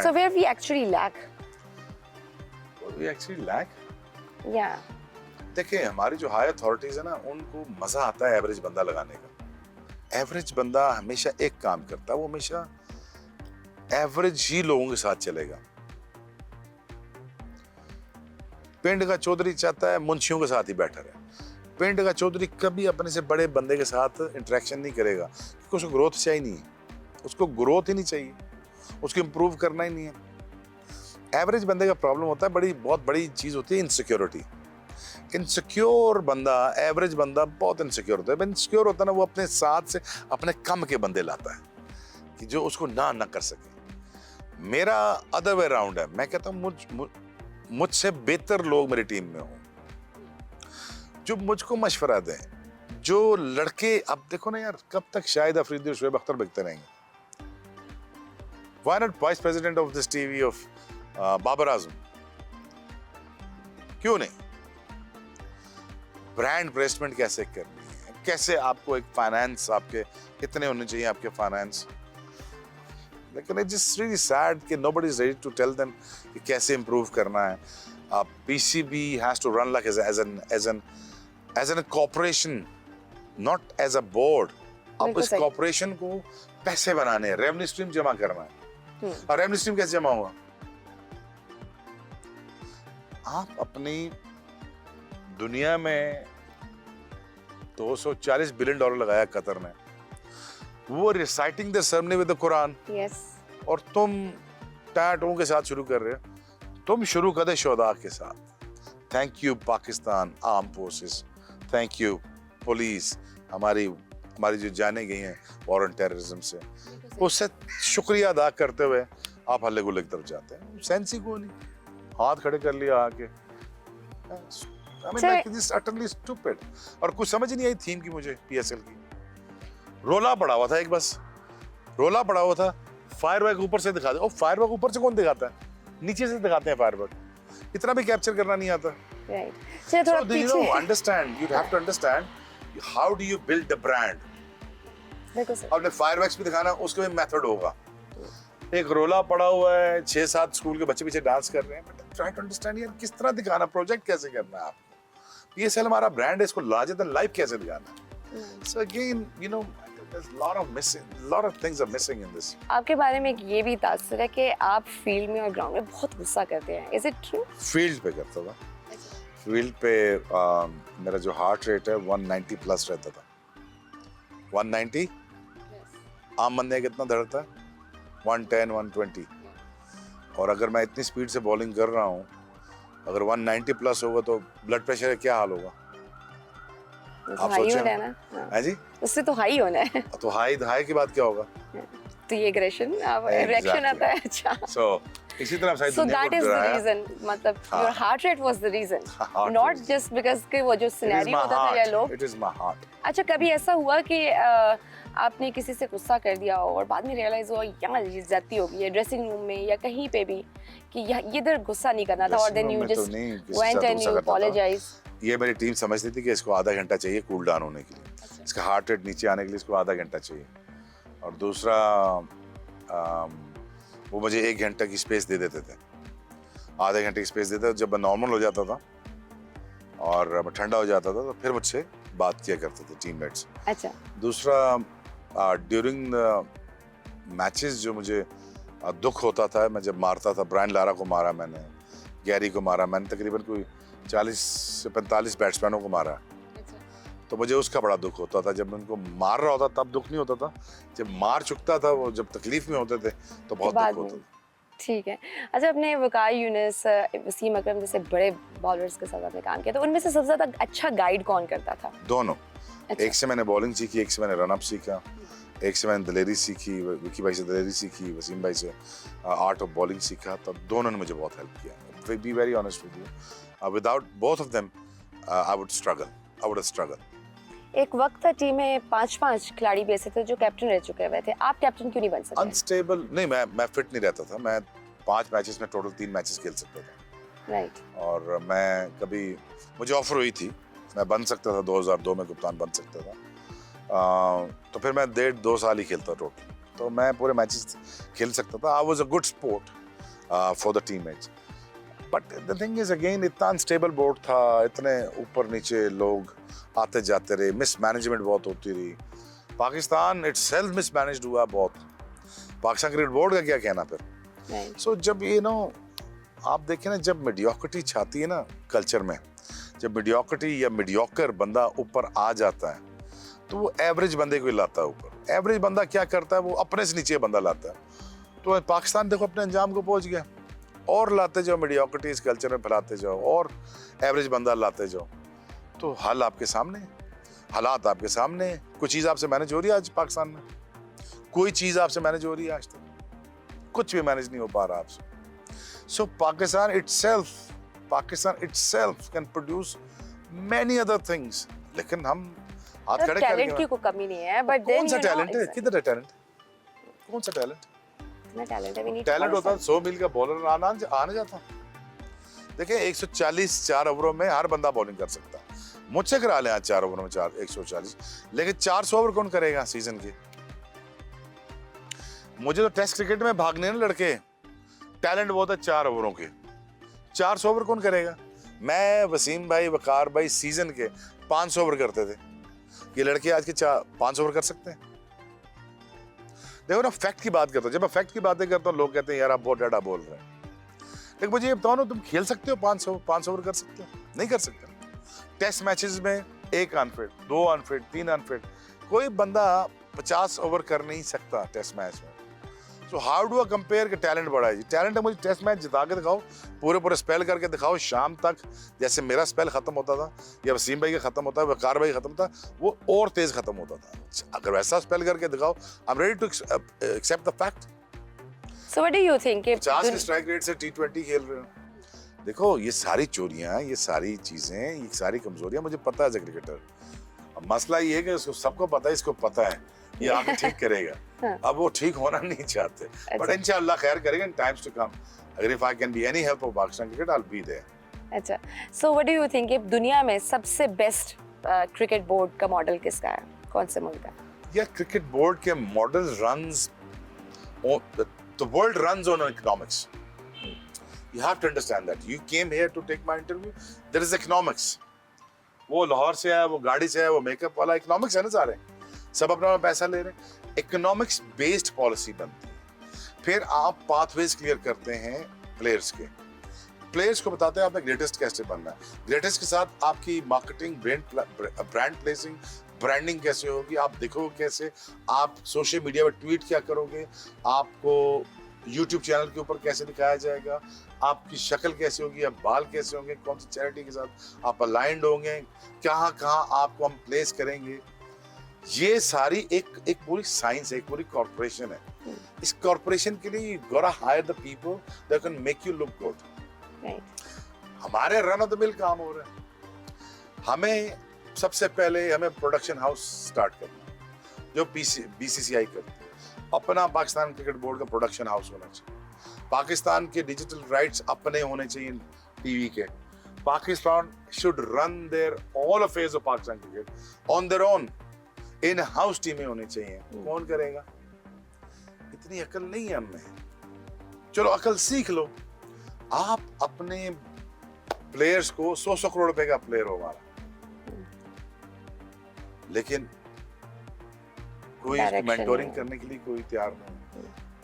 So where we actually lack? We actually lack? Yeah. देखिए हमारी जो हाई अथॉरिटीज है ना, उनको मजा आता है एवरेज बंदा लगाने का। एवरेज बंदा हमेशा एक काम करता है, वो हमेशा एवरेज ही लोगों के साथ चलेगा। पिंड का चौधरी चाहता है मुंशियों के साथ ही बैठा रहे। पिंड का चौधरी कभी अपने से बड़े बंदे के साथ इंटरेक्शन नहीं करेगा, क्योंकि उसको ग्रोथ चाहिए नहीं है। उसको ग्रोथ ही नहीं चाहिए, उसको इम्प्रूव करना ही नहीं है। एवरेज बंदे का प्रॉब्लम होता है, बहुत बड़ी चीज होती है इनसिक्योरिटी। इनसिक्योर बंदा, एवरेज बंदा बहुत इनसिक्योर होता है। इनसिक्योर होता है ना, वो अपने साथ से अपने कम के बंदे लाता है कि जो उसको ना कर सके। मेरा अदर वे राउंड है। मैं कहता हूँ मुझसे बेहतर लोग मेरी टीम में हों, जो मुझको मशवरा दें। जो लड़के, अब देखो ना यार, कब तक शाहिद अफरीदी और शुएब अख्तर बिकते रहेंगे? Why not vice president of this TV of Babar Azam? क्यों नहीं? ब्रांड प्लेसमेंट कैसे करनी है, कैसे आपको एक फाइनेंस, आपके कितने होने चाहिए आपके फाइनेंस। लेकिन इट्स जस्ट रियली सैड कि nobody is ready to tell them कि कैसे इंप्रूव करना है। PCB has to run like as a corporation, not as a board. अब इस कॉर्पोरेशन को पैसे बनाने हैं, रेवेन्यू स्ट्रीम जमा करना है। और रेवेन्यू स्ट्रीम कैसे जमा होगा? आप अपनी दुनिया में $240 बिलियन लगाया कतर ने, वो reciting the ceremony with the Quran. Yes. और तुम टैटों के साथ शुरू कर रहे हो। तुम शुरू कर दे शोदा के साथ। Thank you Pakistan arm forces, thank you police, हमारी जो जाने गई हैं वॉर ऑन टेररिज्म से, उससे शुक्रिया अदा करते हुए आप हल्ले गुल्ले की तरफ जाते हैं। सेंस ही को नहीं, हाथ खड़े कर लिया आके। I mean, like, this is utterly stupid. और कुछ समझ नहीं आई थीम की मुझे पीएसएल की। रोला पड़ा हुआ था, एक बस रोला पड़ा हुआ था, फायरवर्क ऊपर से दिखा दे। और फायरवर्क ऊपर से कौन दिखाता है? नीचे से दिखाते हैं फायरवर्क। इतना भी कैप्चर करना नहीं आता। Right. चलिए थोड़ा पीछे। Understand, you have to understand how do you build the brand. देखो सर, आपने फायरवर्क्स भी दिखाना, उसके भी मेथड होगा। एक रोला पड़ा हुआ है, 6-7 स्कूल के बच्चे पीछे डांस कर रहे हैं, बट ट्राई टू अंडरस्टैंड यार किस तरह दिखाना, प्रोजेक्ट कैसे करना है आपको। पीएसएल हमारा ब्रांड है, इसको लार्जर देन लाइफ कैसे दिखाना है। So again you know there's lot of things are missing in this. आपके बारे में एक ये भी तासर है कि आप फील्ड में और ग्राउंड में बहुत गुस्सा करते हैं। Is it true? फील्ड पे करता था। फील्ड पे मेरा जो हार्ट रेट है 190 प्लस रहता था। 190? आम बंदे कितना धड़कता है? 110, 120। और अगर मैं इतनी स्पीड से बॉलिंग कर रहा हूँ, अगर 190 प्लस होगा तो ब्लड प्रेशर क्या हाल होगा? आप सोचें ना, है जी, उससे तो हाई होना है। तो हाई की बात क्या होगा? तो ये एग्रेशन, रिएक्शन आता है। अच्छा, so इसी तरह so that is the reason, मतलब your heart rate was the reason, not just because के वो जो सिनेरियो होता था या लोग। It is my heart. अच्छा, कभी ऐसा हुआ कि आपने किसी से गुस्सा कर दिया हो और बाद में रियलाइज हुआ यहाँ ये ज्यादती हो गई है, ड्रेसिंग रूम में या कहीं पे भी, कि ये इधर गुस्सा नहीं करना था, और then you just went and you apologize? ये मेरी टीम समझती थी कि इसको आधा घंटा चाहिए कूल डाउन होने के लिए। अच्छा। इसका हार्ट रेट नीचे आने के लिए इसको आधा घंटा चाहिए। और दूसरा वो मुझे 1 घंटा की स्पेस दे देते थे, आधे घंटे की स्पेस देते थे। जब मैं नॉर्मल हो जाता था और ठंडा हो जाता था तो फिर मुझसे बात किया करते थे टीममेट्स। अच्छा। दूसरा ड्यूरिंग मैचेस जो मुझे दुख होता था, मैं जब मारता था, ब्रायन लारा को मारा मैंने, गैरी को मारा मैंने, तकरीबन कोई 40 से 45 बैट्समैनों को मारा। तो मुझे उसका बड़ा दुख होता था। जब मैं उनको मार रहा होता तब दुख नहीं होता था, जब मार चुकता था, वो जब तकलीफ में होते थे तो बहुत दुख होता था। ठीक है। अच्छा, अपने वकार यूनिस, वसीम अकरम जैसे बड़े बॉलर्स के साथ आपने काम किया, तो उनमें से सबसे ज्यादा अच्छा गाइड कौन करता था? दोनों। अच्छा। एक से मैंने बॉलिंग सीखी, एक से मैंने रन अप सीखा, एक से मैंने दलेरी सीखी, विकी भाई से दलेरी सीखी, वसीम भाई से आर्ट ऑफ बॉलिंग सीखा। तब दोनों ने मुझे बहुत हेल्प किया। Be very honest with you, without both of them I would struggle. एक वक्त था टीम में 5-5 खिलाड़ी भी ऐसे थे जो कैप्टन रह चुके हुए थे। आप कैप्टन क्यों नहीं बन सके? अनस्टेबल नहीं, मैं फिट नहीं रहता था। मैं 5 मैचेस में टोटल 3 मैचेस खेल सकता था। राइट। और मैं कभी, मुझे ऑफर हुई थी, मैं बन सकता था, 2002 में कप्तान बन सकता था। तो फिर मैं 1.5-2 साल ही खेलता टोटल, तो मैं पूरे मैचेस खेल सकता था। I was a good sport, for the teammates. But the thing is again इतना अनस्टेबल बोर्ड था, इतने ऊपर नीचे लोग आते जाते रहे, मिसमैनेजमेंट बहुत होती रही। पाकिस्तान इटसेल्फ मिसमैनेज्ड हुआ बहुत। पाकिस्तान क्रिकेट बोर्ड का क्या कहना फिर। सो जब आप देखें ना, जब मीडियोक्रिटी छाती है ना कल्चर में, जब मीडियोक्रिटी या मीडियोकर बंदा ऊपर आ जाता है तो वो एवरेज बंदे को लाता है ऊपर। एवरेज बंदा क्या करता है, वो अपने से नीचे बंदा लाता है। तो पाकिस्तान देखो अपने अंजाम को पहुंच गया। और लाते जाओ मीडियोक्रिटी इस कल्चर में फैलाते जाओ और एवरेज बंदा लाते जाओ, तो हाल आपके सामने, हालात आपके सामने। कोई चीज़ आपसे मैनेज हो रही है आज पाकिस्तान में? कोई चीज़ आपसे मैनेज हो रही है आज तक? कुछ भी मैनेज नहीं हो पा रहा आपसे। So Pakistan itself can produce many other things, लेकिन हम हाथ खड़े कर टैलेंट की कोई कमी नहीं है, बट कौन सा टैलेंट है? किधर है टैलेंट? कौन सा टैलेंट? टैलेंट होता है 100 मील का बॉलर आने जाता। देखिए 140 4 ओवरों में हर बंदा बॉलिंग कर सकता। मुझसे करा लें आज 4 ओवरों में 140, लेकिन 400 ओवर कौन करेगा सीजन के? मुझे तो टेस्ट क्रिकेट में भागने ना लड़के, टैलेंट बहुत है 4 ओवरों के। 400 ओवर कौन करेगा? मैं, वसीम भाई, वकार भाई सीजन के 500 ओवर करते थे। ये लड़के आज के 500 ओवर कर सकते हैं? देखो ना, फैक्ट की बात करता हूँ। जब मैं फैक्ट की बातें करता हूँ लोग कहते हैं यार आप बहुत डाटा बोल रहे हैं। लेकिन मुझे ये बताओ ना, तुम खेल सकते हो 500 ओवर कर सकते हो? नहीं कर सकते। टेस्ट मैचेस में 1 अनफिट, 2 अनफिट, 3 अनफिट, कोई बंदा 50 ओवर कर नहीं सकता टेस्ट मैच में। So how do I compare कि टैलेंट बड़ा है जी? टैलेंट है मुझे टेस्ट मैच जिता के दिखाओ, पूरे स्पेल करके दिखाओ शाम तक, जैसे मेरा स्पेल खत्म होता था या वसीम भाई का खत्म होता है, वकार भाई खत्म था, वो और तेज खत्म होता था। अगर वैसा स्पेल करके दिखाओ, I am ready to accept the fact. So what do you think? 50 के स्ट्राइक रेट से T20 खेल रहे हो। देखो ये सारी चोरियां, ये सारी चीजें, ये सारी कमजोरियां मुझे पता है एज ए क्रिकेटर। अब मसला ये है कि उसको सबको पता है, इसको पता है, ये आके ठीक करेगा। अब वो ठीक होना नहीं चाहते, बट इंशाल्लाह खैर करेंगे इन टाइम्स टू कम। अगर if I can be any help for Pakistan cricket, I will be there. अच्छा, so what do you think कि दुनिया में सबसे बेस्ट क्रिकेट बोर्ड का मॉडल किसका है? कौन से मुल्क का? यार क्रिकेट बोर्ड के model runs, the world runs on economics. You have to understand that. You came here to take my interview. There is economics. वो लाहौर से है, वो गाड़ी से है, वो मेकअप वाला, इकोनॉमिक्स है ना सारे, सब अपना पैसा ले रहे हैं। इकोनॉमिक्स बेस्ड पॉलिसी बनती है। फिर आप पाथवेज क्लियर करते हैं प्लेयर्स के, प्लेयर्स को बताते हैं आपने ग्रेटेस्ट कैसे बनना है, ग्रेटेस्ट के साथ आपकी मार्केटिंग, ब्रांड प्लेसिंग, ब्रांडिंग कैसे होगी, आप देखोगे कैसे, आप सोशल मीडिया पर ट्वीट क्या करोगे, आपको यूट्यूब चैनल के ऊपर कैसे दिखाया जाएगा, आपकी शक्ल कैसे होगी, आप बाल कैसे होंगे, कौन सी चैरिटी के साथ आप अलाइंड होंगे, कहाँ कहाँ आपको हम प्लेस करेंगे। ये सारी एक पूरी साइंस है, एक पूरी कॉर्पोरेशन है। इस कॉर्पोरेशन के लिए you gotta hire the people that can make you look good. हमारे रन ऑफ द मिल काम हो रहा है। हमें सबसे पहले हमें प्रोडक्शन हाउस स्टार्ट करना, जो BCCI करती है। अपना पाकिस्तान क्रिकेट बोर्ड का प्रोडक्शन हाउस होना चाहिए। पाकिस्तान के डिजिटल राइट्स अपने होने चाहिए टीवी के। Pakistan should run their all affairs of Pakistan cricket on their own. In house टीमें होनी चाहिए। कौन करेगा? इतनी अकल नहीं है हमें। चलो अकल सीख लो। आप अपने प्लेयर्स को 100 करोड़ रुपए का प्लेयर हो हमारा, लेकिन कोई मेंटोरिंग करने के लिए कोई तैयार नहीं।